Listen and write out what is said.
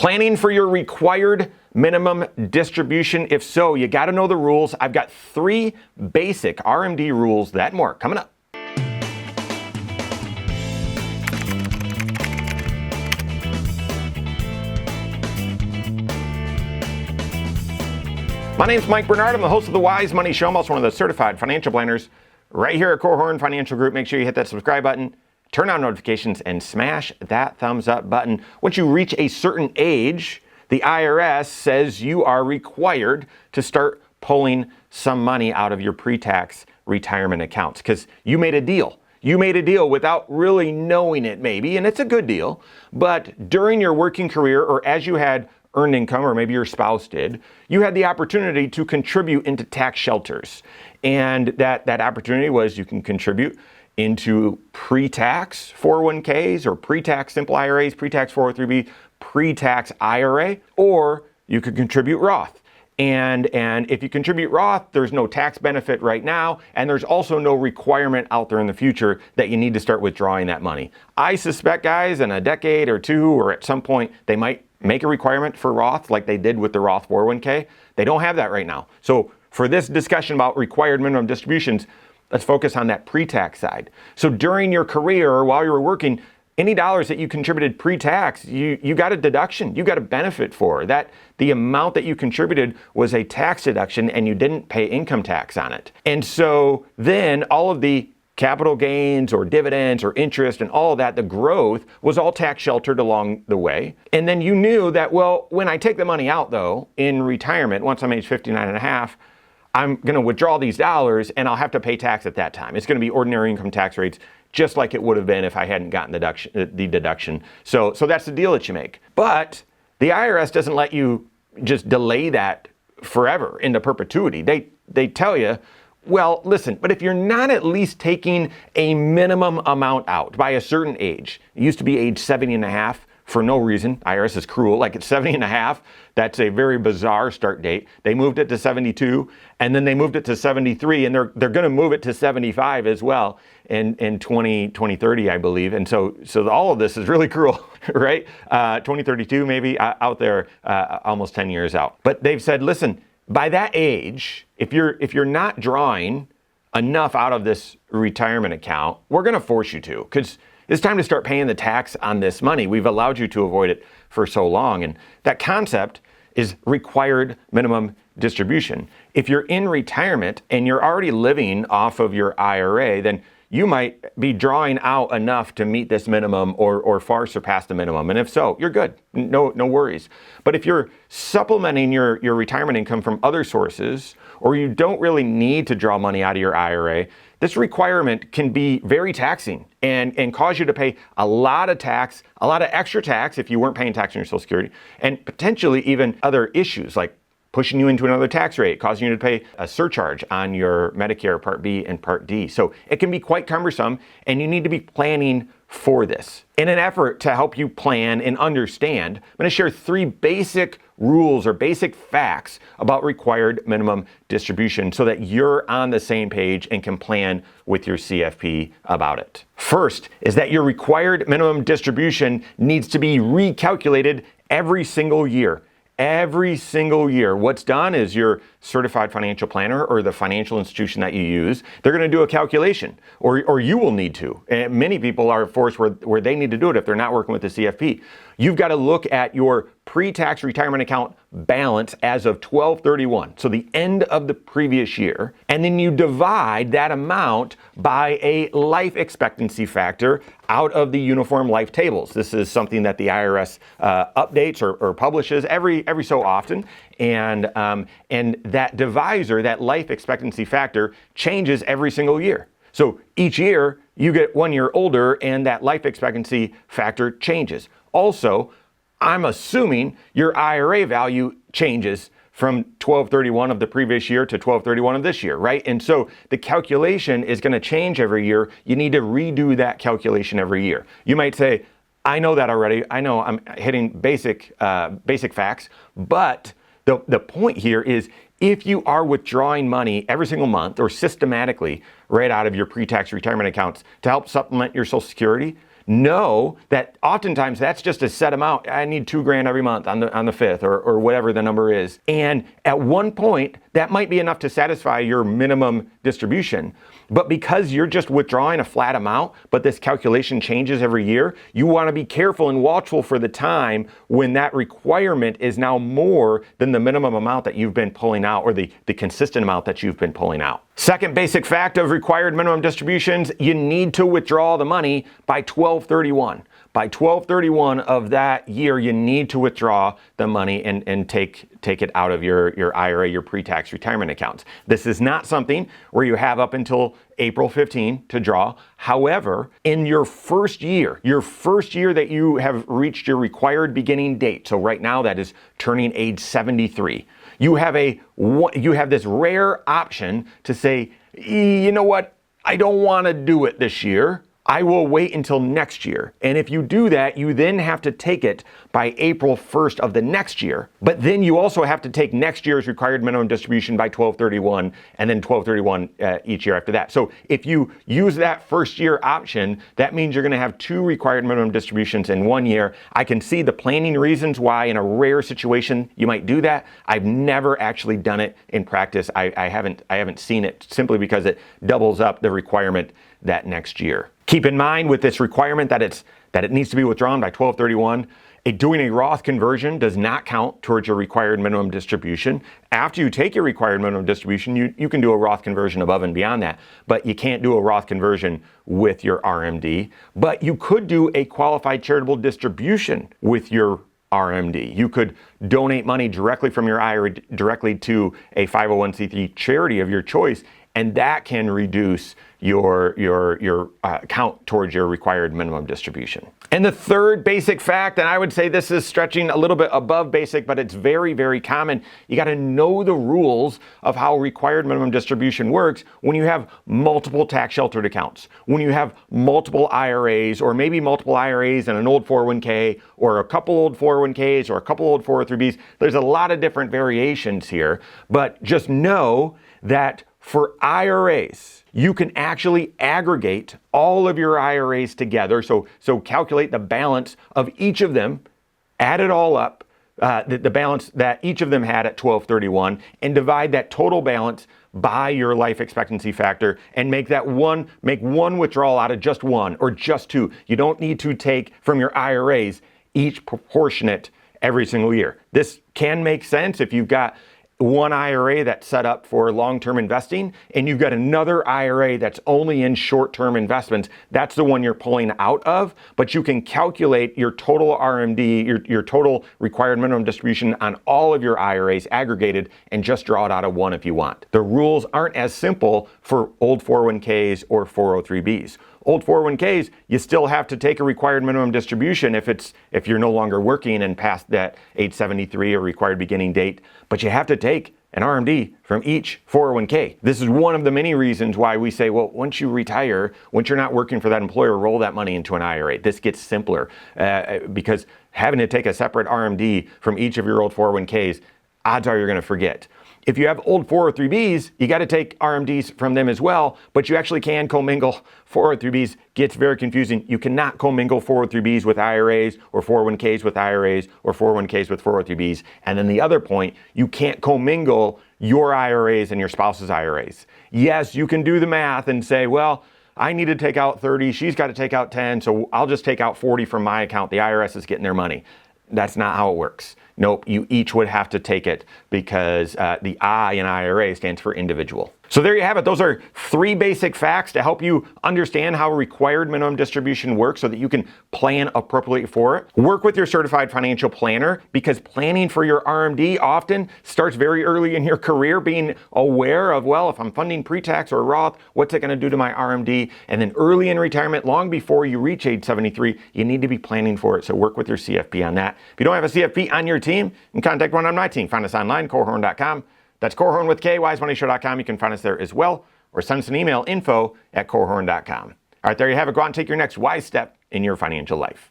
Planning for your required minimum distribution? If so, you got to know the rules. I've got 3 basic RMD rules, that and more, coming up. My name's Mike Bernard. I'm the host of the Wise Money Show. I'm also one of the certified financial planners right here at Korhorn Financial Group. Make sure you hit that subscribe button, turn on notifications, and smash that thumbs up button. Once you reach a certain age, the IRS says you are required to start pulling some money out of your pre-tax retirement accounts because you made a deal. You made a deal without really knowing it maybe, and it's a good deal. But during your working career or as you had earned income, or maybe your spouse did, you had the opportunity to contribute into tax shelters. And that opportunity was you can contribute into pre-tax 401ks or pre-tax simple IRAs, pre-tax 403b, pre-tax IRA, or you could contribute Roth. And if you contribute Roth, there's no tax benefit right now, and there's also no requirement out there in the future that you need to start withdrawing that money. I suspect, guys, in a decade or two, or at some point, they might make a requirement for Roth like they did with the Roth 401k. They don't have that right now. So for this discussion about required minimum distributions, let's focus on that pre-tax side. So during your career or while you were working, any dollars that you contributed pre-tax, you got a deduction, you got a benefit for that. The amount that you contributed was a tax deduction and you didn't pay income tax on it. And so then all of the capital gains or dividends or interest and all of that, the growth was all tax sheltered along the way. And then you knew that, well, when I take the money out though, in retirement, once I'm age 59 and a half, I'm going to withdraw these dollars and I'll have to pay tax at that time. It's going to be ordinary income tax rates, just like it would have been if I hadn't gotten the deduction. So that's the deal that you make. But the IRS doesn't let you just delay that forever into perpetuity. They tell you, well, listen, but if you're not at least taking a minimum amount out by a certain age, it used to be age 70 and a half for no reason. IRS is cruel. Like at 70 and a half, that's a very bizarre start date. They moved it to 72 and then they moved it to 73 and they're going to move it to 75 as well in 2030, I believe. And so all of this is really cruel, right? 2032 maybe out there, almost 10 years out. But they've said, listen, by that age, if you're not drawing enough out of this retirement account, we're going to force you to, because it's time to start paying the tax on this money. We've allowed you to avoid it for so long. And that concept is required minimum distribution. If you're in retirement and you're already living off of your IRA, then you might be drawing out enough to meet this minimum or far surpass the minimum. And if so, you're good. No worries. But if you're supplementing your retirement income from other sources, or you don't really need to draw money out of your IRA, this requirement can be very taxing and cause you to pay a lot of tax, a lot of extra tax if you weren't paying tax on your Social Security, and potentially even other issues like pushing you into another tax rate, causing you to pay a surcharge on your Medicare Part B and Part D. So it can be quite cumbersome, and you need to be planning for this. In an effort to help you plan and understand, I'm going to share 3 basic rules or basic facts about required minimum distribution so that you're on the same page and can plan with your CFP about it. First is that your required minimum distribution needs to be recalculated every single year. Every single year. What's done is your certified financial planner or the financial institution that you use, they're going to do a calculation, or you will need to. And many people are forced where they need to do it if they're not working with the CFP. You've got to look at your pre-tax retirement account balance as of 12/31, so the end of the previous year, and then you divide that amount by a life expectancy factor out of the uniform life tables. This is something that the IRS updates or publishes every so often, and that divisor, that life expectancy factor, changes every single year. So each year you get 1 year older, and that life expectancy factor changes. Also, I'm assuming your IRA value changes from 12/31 of the previous year to 12/31 of this year, right? And so the calculation is going to change every year. You need to redo that calculation every year. You might say, I know that already. I know I'm hitting basic facts, but the point here is if you are withdrawing money every single month or systematically right out of your pre-tax retirement accounts to help supplement your Social Security, know that oftentimes that's just a set amount. I need $2,000 every month on the 5th or whatever the number is. And at one point, that might be enough to satisfy your minimum distribution. But because you're just withdrawing a flat amount, but this calculation changes every year, you want to be careful and watchful for the time when that requirement is now more than the minimum amount that you've been pulling out, or the consistent amount that you've been pulling out. Second basic fact of required minimum distributions, you need to withdraw the money by 12/31. By 12/31 of that year, you need to withdraw the money and take it out of your IRA, your pre-tax retirement accounts. This is not something where you have up until April 15 to draw. However, in your first year that you have reached your required beginning date, so right now that is turning age 73, you have this rare option to say, you know what, I don't want to do it this year. I will wait until next year. And if you do that, you then have to take it by April 1st of the next year. But then you also have to take next year's required minimum distribution by 12/31 and then 12/31 each year after that. So if you use that first year option, that means you're going to have 2 required minimum distributions in 1 year. I can see the planning reasons why in a rare situation you might do that. I've never actually done it in practice. I haven't seen it, simply because it doubles up the requirement that next year. Keep in mind with this requirement that it needs to be withdrawn by 12/31. Doing a Roth conversion does not count towards your required minimum distribution. After you take your required minimum distribution, you can do a Roth conversion above and beyond that, but you can't do a Roth conversion with your RMD. But you could do a qualified charitable distribution with your RMD. You could donate money directly from your IRA directly to a 501c3 charity of your choice, and that can reduce your count towards your required minimum distribution. And the third basic fact, and I would say this is stretching a little bit above basic, but it's very, very common. You got to know the rules of how required minimum distribution works when you have multiple tax sheltered accounts, when you have multiple IRAs, or maybe multiple IRAs and an old 401k, or a couple old 401ks, or a couple old 403bs. There's a lot of different variations here, but just know that for IRAs, you can actually aggregate all of your IRAs together. So calculate the balance of each of them, add it all up, the balance that each of them had at 12/31, and divide that total balance by your life expectancy factor, and make one withdrawal out of just one or just 2. You don't need to take from your IRAs each proportionate every single year. This can make sense if you've got one IRA that's set up for long-term investing, and you've got another IRA that's only in short-term investments. That's the one you're pulling out of, but you can calculate your total RMD, your total required minimum distribution on all of your IRAs aggregated, and just draw it out of one if you want. The rules aren't as simple for old 401ks or 403bs. Old 401ks, you still have to take a required minimum distribution if you're no longer working and past that age 73 or required beginning date, but you have to take an RMD from each 401k. This is one of the many reasons why we say, well, once you retire, once you're not working for that employer, roll that money into an IRA. This gets simpler because having to take a separate RMD from each of your old 401ks, odds are you're going to forget. If you have old 403bs, you got to take RMDs from them as well, but you actually can commingle 403bs. Gets very confusing. You cannot commingle 403bs with IRAs, or 401ks with IRAs, or 401ks with 403bs. And then the other point, you can't commingle your IRAs and your spouse's IRAs. Yes, you can do the math and say, well, I need to take out 30, she's got to take out 10, so I'll just take out 40 from my account. The IRS is getting their money. That's not how it works. Nope, you each would have to take it because the I in IRA stands for individual. So there you have it. Those are 3 basic facts to help you understand how required minimum distribution works so that you can plan appropriately for it. Work with your certified financial planner, because planning for your RMD often starts very early in your career, being aware of, well, if I'm funding pre-tax or Roth, what's it going to do to my RMD? And then early in retirement, long before you reach age 73, you need to be planning for it. So work with your CFP on that. If you don't have a CFP on your team, you can contact one on my team. Find us online, Korhorn.com. That's Korhorn with K, wisemoneyshow.com. You can find us there as well, or send us an email, info@korhorn.com. All right, there you have it. Go out and take your next wise step in your financial life.